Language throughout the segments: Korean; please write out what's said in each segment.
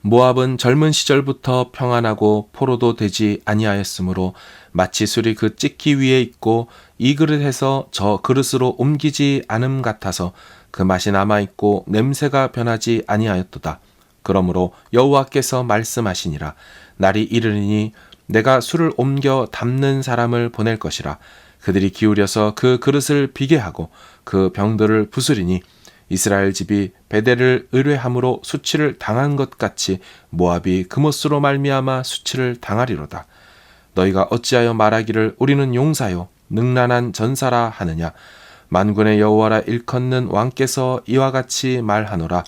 모압은 젊은 시절부터 평안하고 포로도 되지 아니하였으므로 마치 술이 그 찢기 위에 있고 이 그릇에서 저 그릇으로 옮기지 않음 같아서 그 맛이 남아있고 냄새가 변하지 아니하였도다. 그러므로 여호와께서 말씀하시니라. 날이 이르리니 내가 술을 옮겨 담는 사람을 보낼 것이라. 그들이 기울여서 그 그릇을 비게 하고 그 병들을 부수리니 이스라엘 집이 베델을 의뢰함으로 수치를 당한 것 같이 모압이 그못으로 말미암아 수치를 당하리로다. 너희가 어찌하여 말하기를 우리는 용사요 능란한 전사라 하느냐. 만군의 여호와라 일컫는 왕께서 이와 같이 말하노라.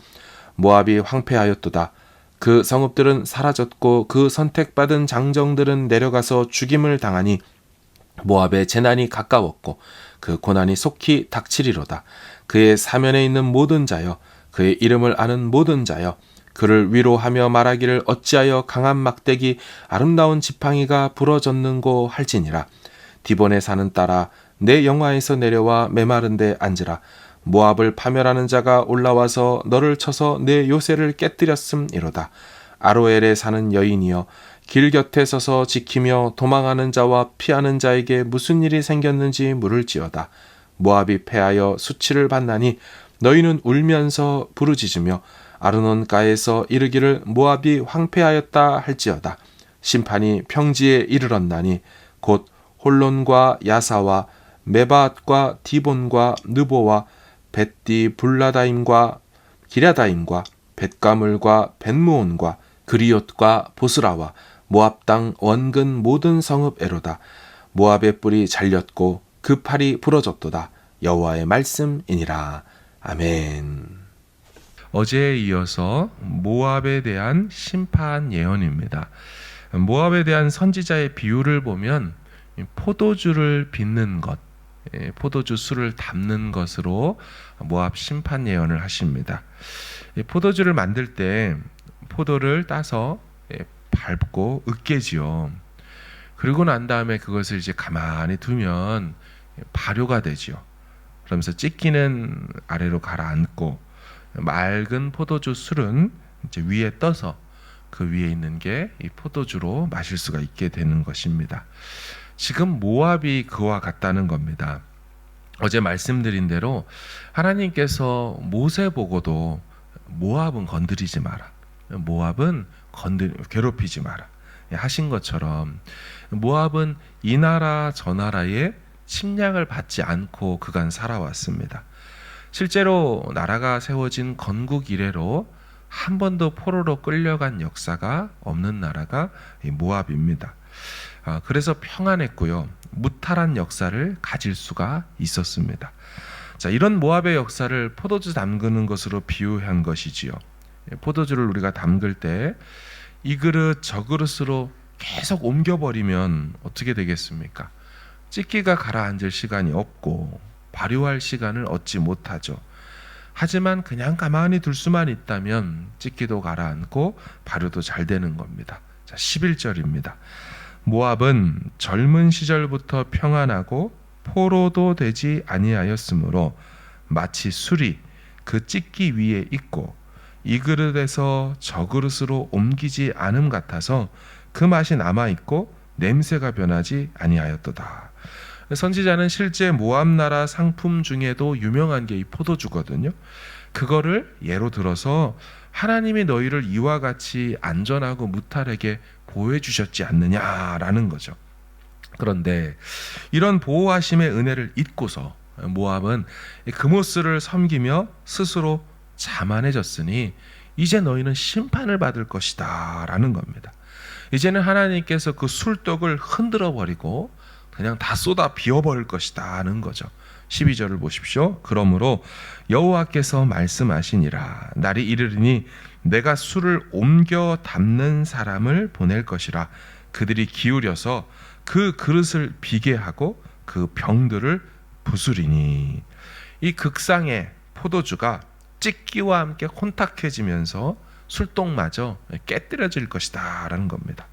모압이 황폐하였도다. 그 성읍들은 사라졌고 그 선택받은 장정들은 내려가서 죽임을 당하니 모압의 재난이 가까웠고 그 고난이 속히 닥치리로다. 그의 사면에 있는 모든 자여, 그의 이름을 아는 모든 자여, 그를 위로하며 말하기를 어찌하여 강한 막대기 아름다운 지팡이가 부러졌는고 할지니라. 디본에 사는 딸아, 내 영화에서 내려와 메마른 데 앉으라. 모압을 파멸하는 자가 올라와서 너를 쳐서 내 요새를 깨뜨렸음이로다. 아로엘에 사는 여인이여, 길 곁에 서서 지키며 도망하는 자와 피하는 자에게 무슨 일이 생겼는지 물을지어다. 모압이 패하여 수치를 받나니 너희는 울면서 부르짖으며 아르논가에서 이르기를 모압이 황폐하였다 할지어다. 심판이 평지에 이르렀나니 곧 홀론과 야사와 메바앗과 디본과 느보와 벳디 불라다임과 기랴다임과 벳가물과 벳무온과 그리옷과 보스라와 모압 땅 원근 모든 성읍에로다. 모압의 뿔이 잘렸고 그 팔이 부러졌도다. 여호와의 말씀이니라. 아멘. 어제에 이어서 모압에 대한 심판 예언입니다. 모압에 대한 선지자의 비유를 보면 포도주를 빚는 것, 포도주 술을 담는 것으로 모압 심판 예언을 하십니다. 포도주를 만들 때 포도를 따서 밟고 으깨지요. 그리고 난 다음에 그것을 이제 가만히 두면 발효가 되지요. 그러면서 찢기는 아래로 가라앉고 맑은 포도주 술은 이제 위에 떠서 그 위에 있는 게 이 포도주로 마실 수가 있게 되는 것입니다. 지금 모압이 그와 같다는 겁니다. 어제 말씀드린 대로 하나님께서 모세 보고도 모압은 건드리지 마라. 모압은 괴롭히지 마라. 하신 것처럼 모압은 이 나라 저 나라의 침략을 받지 않고 그간 살아왔습니다. 실제로 나라가 세워진 건국 이래로 한 번도 포로로 끌려간 역사가 없는 나라가 모압입니다. 그래서 평안했고요. 무탈한 역사를 가질 수가 있었습니다. 자, 이런 모압의 역사를 포도주 담그는 것으로 비유한 것이지요. 포도주를 우리가 담글 때 이 그릇 저 그릇으로 계속 옮겨버리면 어떻게 되겠습니까? 찢기가 가라앉을 시간이 없고 발효할 시간을 얻지 못하죠. 하지만 그냥 가만히 둘 수만 있다면 찢기도 가라앉고 발효도 잘 되는 겁니다. 자, 11절입니다. 모압은 젊은 시절부터 평안하고 포로도 되지 아니하였으므로 마치 술이 그 찢기 위에 있고 이 그릇에서 저 그릇으로 옮기지 않음 같아서 그 맛이 남아있고 냄새가 변하지 아니하였도다. 선지자는 실제 모압 나라 상품 중에도 유명한 게 이 포도주거든요. 그거를 예로 들어서 하나님이 너희를 이와 같이 안전하고 무탈하게 보호해 주셨지 않느냐라는 거죠. 그런데 이런 보호하심의 은혜를 잊고서 모압은 그모스를 섬기며 스스로 자만해졌으니 이제 너희는 심판을 받을 것이다 라는 겁니다. 이제는 하나님께서 그 술독을 흔들어 버리고 그냥 다 쏟아 비워버릴 것이다 하는 거죠. 12절을 보십시오. 그러므로 여호와께서 말씀하시니라. 날이 이르리니 내가 술을 옮겨 담는 사람을 보낼 것이라. 그들이 기울여서 그 그릇을 비게 하고 그 병들을 부수리니. 이 극상의 포도주가 찢기와 함께 혼탁해지면서 술독마저 깨뜨려질 것이다 라는 겁니다.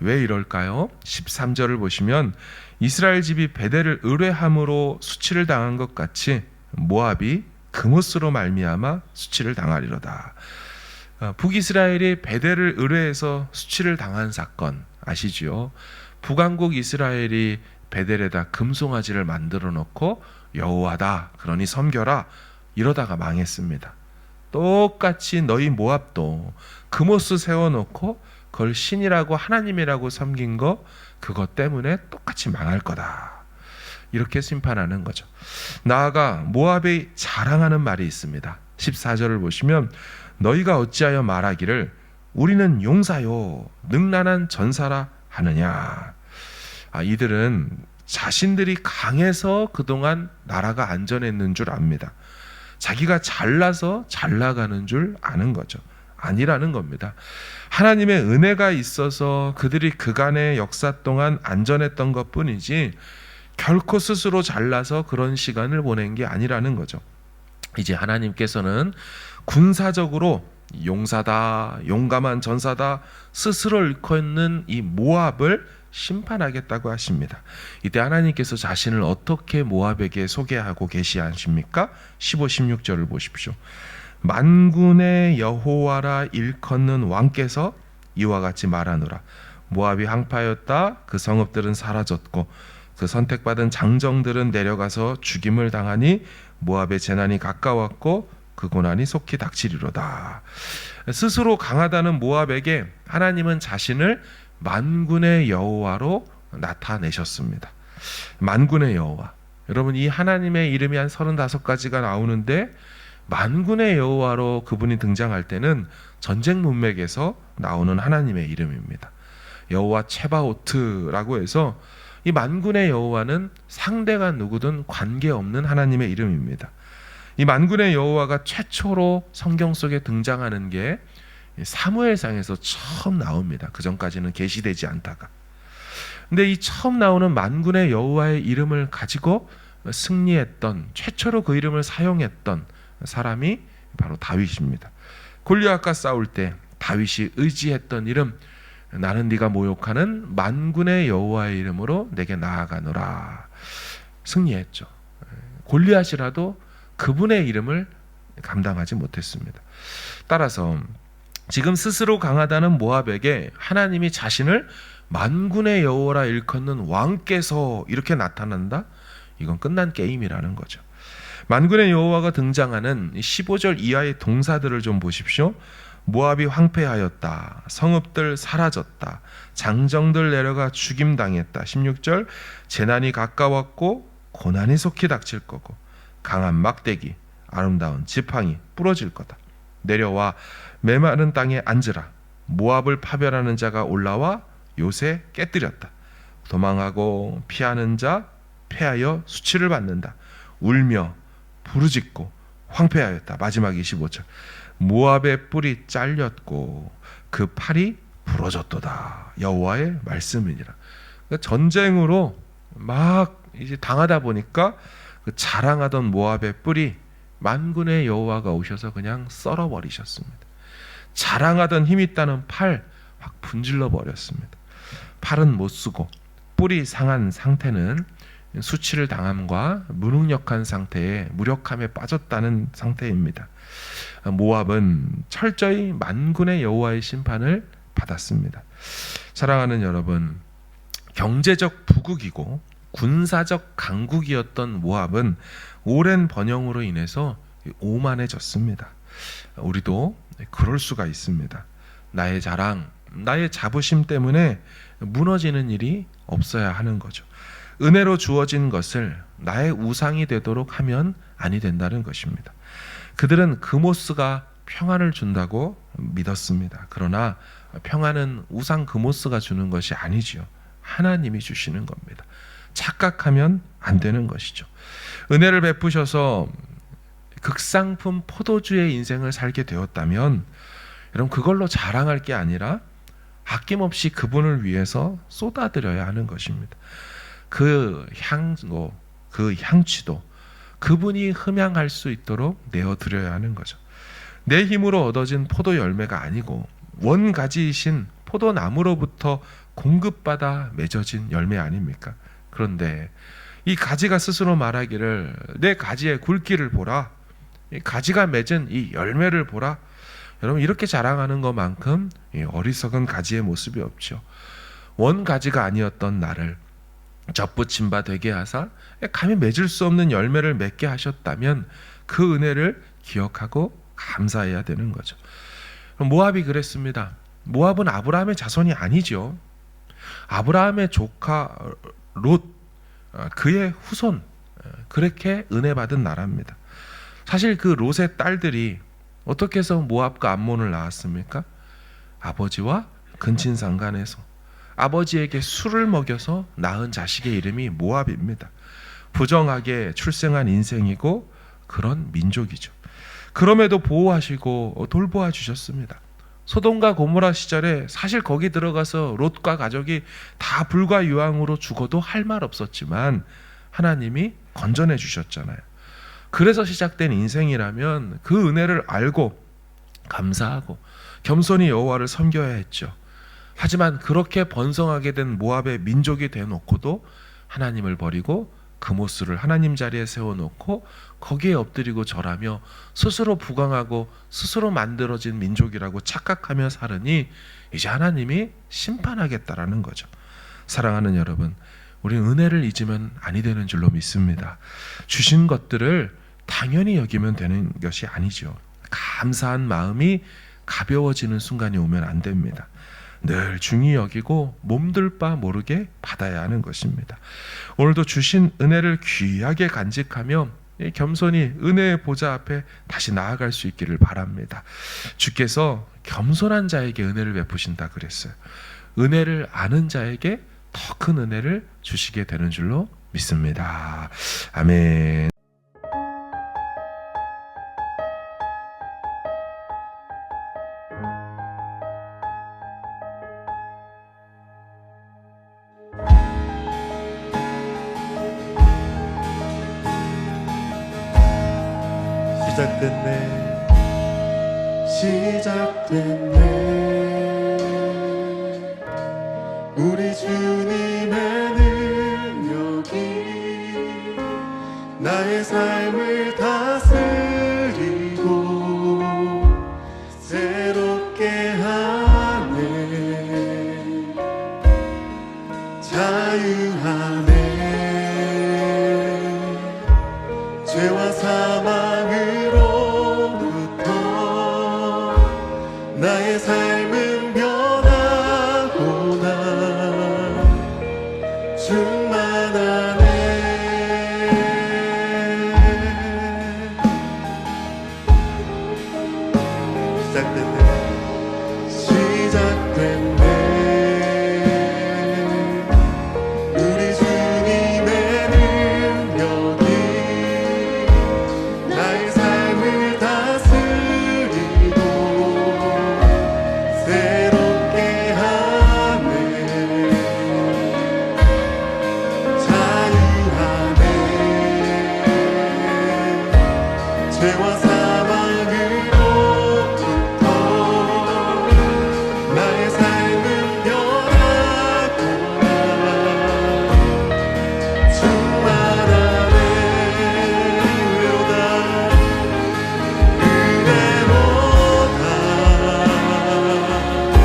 왜 이럴까요? 13절을 보시면 이스라엘 집이 베델을 의뢰함으로 수치를 당한 것 같이 모압이 그못으로 말미암아 수치를 당하리로다. 북이스라엘이 베델을 의뢰해서 수치를 당한 사건 아시지요? 북왕국 이스라엘이 베델에다 금송아지를 만들어 놓고 여호와다 그러니 섬겨라 이러다가 망했습니다. 똑같이 너희 모압도 금오스 세워놓고 그걸 신이라고 하나님이라고 섬긴 거 그것 때문에 똑같이 망할 거다. 이렇게 심판하는 거죠. 나아가 모압이 자랑하는 말이 있습니다. 14절을 보시면 너희가 어찌하여 말하기를 우리는 용사요 능란한 전사라 하느냐. 이들은 자신들이 강해서 그동안 나라가 안전했는 줄 압니다. 자기가 잘나서 잘 나가는 줄 아는 거죠. 아니라는 겁니다. 하나님의 은혜가 있어서 그들이 그간의 역사 동안 안전했던 것뿐이지 결코 스스로 잘나서 그런 시간을 보낸 게 아니라는 거죠. 이제 하나님께서는 군사적으로 용사다, 용감한 전사다 스스로 일컫는 이 모압을 심판하겠다고 하십니다. 이때 하나님께서 자신을 어떻게 모압에게 소개하고 계시하십니까? 15, 16절을 보십시오. 만군의 여호와라 일컫는 왕께서 이와 같이 말하노라. 모압이 항파하였다. 그 성읍들은 사라졌고 그 선택받은 장정들은 내려가서 죽임을 당하니 모압의 재난이 가까웠고 그 고난이 속히 닥치리로다. 스스로 강하다는 모압에게 하나님은 자신을 만군의 여호와로 나타내셨습니다. 만군의 여호와. 여러분 이 하나님의 이름이 한 35가지가 나오는데 만군의 여호와로 그분이 등장할 때는 전쟁 문맥에서 나오는 하나님의 이름입니다. 여호와 체바오트라고 해서 이 만군의 여호와는 상대가 누구든 관계없는 하나님의 이름입니다. 이 만군의 여호와가 최초로 성경 속에 등장하는 게 사무엘상에서 처음 나옵니다. 그 전까지는 계시되지 않다가. 근데 이 처음 나오는 만군의 여호와의 이름을 가지고 승리했던, 최초로 그 이름을 사용했던 사람이 바로 다윗입니다. 골리앗과 싸울 때 다윗이 의지했던 이름, 나는 네가 모욕하는 만군의 여호와의 이름으로 내게 나아가노라. 승리했죠. 골리앗이라도 그분의 이름을 감당하지 못했습니다. 따라서 지금 스스로 강하다는 모압에게 하나님이 자신을 만군의 여호와라 일컫는 왕께서 이렇게 나타난다? 이건 끝난 게임이라는 거죠. 만군의 여호와가 등장하는 15절 이하의 동사들을 좀 보십시오. 모압이 황폐하였다. 성읍들 사라졌다. 장정들 내려가 죽임당했다. 16절 재난이 가까웠고 고난이 속히 닥칠 거고 강한 막대기 아름다운 지팡이 부러질 거다. 내려와 메마른 땅에 앉으라. 모압을 파멸하는 자가 올라와 요새 깨뜨렸다. 도망하고 피하는 자 패하여 수치를 받는다. 울며 부르짖고 황폐하였다. 마지막 25절 모압의 뿔이 잘렸고 그 팔이 부러졌도다. 여호와의 말씀이니라. 그러니까 전쟁으로 막 이제 당하다 보니까 그 자랑하던 모압의 뿔이 만군의 여호와가 오셔서 그냥 썰어버리셨습니다. 자랑하던 힘 있다는 팔 확 분질러 버렸습니다. 팔은 못 쓰고 뿔이 상한 상태는 수치를 당함과 무능력한 상태에 무력함에 빠졌다는 상태입니다. 모압은 철저히 만군의 여호와의 심판을 받았습니다. 사랑하는 여러분, 경제적 부국이고 군사적 강국이었던 모압은 오랜 번영으로 인해서 오만해졌습니다. 우리도 그럴 수가 있습니다. 나의 자랑, 나의 자부심 때문에 무너지는 일이 없어야 하는 거죠. 은혜로 주어진 것을 나의 우상이 되도록 하면 아니 된다는 것입니다. 그들은 그모스가 평안을 준다고 믿었습니다. 그러나 평안은 우상 그모스가 주는 것이 아니지요. 하나님이 주시는 겁니다. 착각하면 안 되는 것이죠. 은혜를 베푸셔서 극상품 포도주의 인생을 살게 되었다면 여러분 그걸로 자랑할 게 아니라 아낌없이 그분을 위해서 쏟아드려야 하는 것입니다. 그 향취도 그분이 흠양할 수 있도록 내어드려야 하는 거죠. 내 힘으로 얻어진 포도 열매가 아니고 원가지이신 포도나무로부터 공급받아 맺어진 열매 아닙니까? 그런데 이 가지가 스스로 말하기를 내 가지의 굵기를 보라. 이 가지가 맺은 이 열매를 보라. 여러분 이렇게 자랑하는 것만큼 어리석은 가지의 모습이 없죠. 원 가지가 아니었던 나를 접붙임 바 되게 하사 감히 맺을 수 없는 열매를 맺게 하셨다면 그 은혜를 기억하고 감사해야 되는 거죠. 모압이 그랬습니다. 모압은 아브라함의 자손이 아니죠. 아브라함의 조카 롯, 그의 후손, 그렇게 은혜 받은 나라입니다. 사실 그 롯의 딸들이 어떻게 해서 모압과 암몬을 낳았습니까? 아버지와 근친상간해서 아버지에게 술을 먹여서 낳은 자식의 이름이 모압입니다. 부정하게 출생한 인생이고 그런 민족이죠. 그럼에도 보호하시고 돌보아 주셨습니다. 소돔과 고모라 시절에 사실 거기 들어가서 롯과 가족이 다 불과 유황으로 죽어도 할 말 없었지만 하나님이 건져내 주셨잖아요. 그래서 시작된 인생이라면 그 은혜를 알고 감사하고 겸손히 여호와를 섬겨야 했죠. 하지만 그렇게 번성하게 된 모압의 민족이 되어놓고도 하나님을 버리고 그모스를 하나님 자리에 세워놓고 거기에 엎드리고 절하며 스스로 부강하고 스스로 만들어진 민족이라고 착각하며 살으니 이제 하나님이 심판하겠다라는 거죠. 사랑하는 여러분, 우리는 은혜를 잊으면 아니 되는 줄로 믿습니다. 주신 것들을 당연히 여기면 되는 것이 아니죠. 감사한 마음이 가벼워지는 순간이 오면 안 됩니다. 늘 중히 여기고 몸둘 바 모르게 받아야 하는 것입니다. 오늘도 주신 은혜를 귀하게 간직하며 겸손히 은혜의 보좌 앞에 다시 나아갈 수 있기를 바랍니다. 주께서 겸손한 자에게 은혜를 베푸신다 그랬어요. 은혜를 아는 자에게 더 큰 은혜를 주시게 되는 줄로 믿습니다. 아멘. 시작됐네 우리 주님의 능력이 나의 삶을 다스리고 새롭게 하네 자유하네 죄와 사망으로부터 나의 삶은 변하구나 충만하네 시작됐네 우리 주님의 능력이 나의 삶을 다스리고 새롭게 하네 자유하네 죄와 사망으로부터 나의 삶은 변하구나 충만하네 은혜로다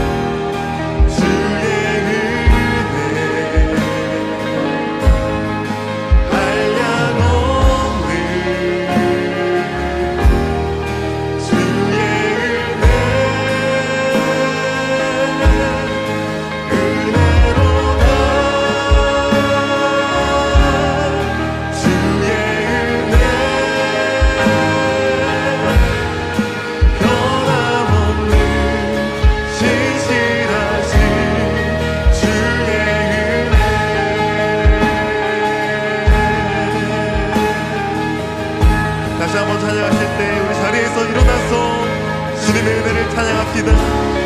주의 은혜 한량없는 주의 은혜로다 주의 은혜 변함없는 신실하신 주의 은혜 다시 한번 찬양하실 때 우리 자리에서 일어나서 주님의 은혜를 찬양합시다.